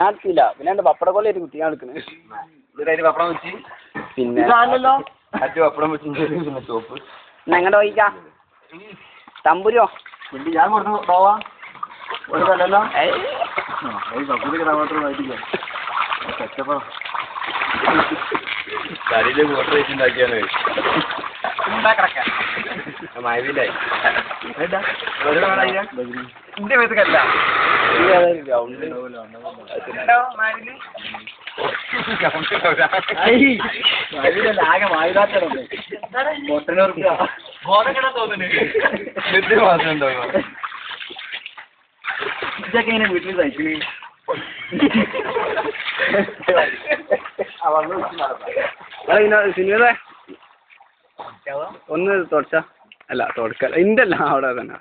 ഞാനില്ല പിന്നെ എന്റെ പപ്പട കൊള്ള ഒരു കുട്ടി ഞാൻ എടുക്കുന്നത് പപ്പടം വെച്ച് പിന്നെ മറ്റു പപ്പടം വെച്ച് പിന്നെ ചോപ്പ് എങ്ങോട്ട് പോയിക്കാ തമ്പുരോ ഞാൻ കൊടുത്തു പോവാ കൊടുക്കല്ലോ കറിയില് ഫോട്ടോ വെച്ചുണ്ടാക്കിയാണ് മഴവില്ലായി എന്റെ വീട്ടിലല്ല ആകെ വായുദാറ്റുണ്ട് ഇതൊക്കെ ഇങ്ങനെ വീട്ടിൽ തയ്ക്കണേ സിനിമ ഒന്ന് തുടച്ച അല്ല തുടക്ക ഇന്റെ അല്ല അവിടെ തന്നെ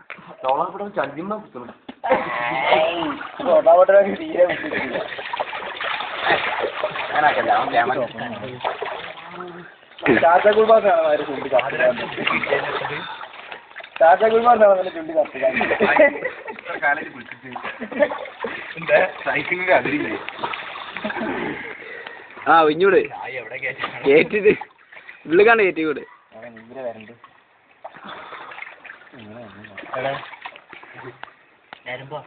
ആ ഇഞ്ഞൂട് കേറ്റിട്ട് ഉള്ളിക്കാണ്ട് കയറ്റി കൂടെ വരുമ്പോ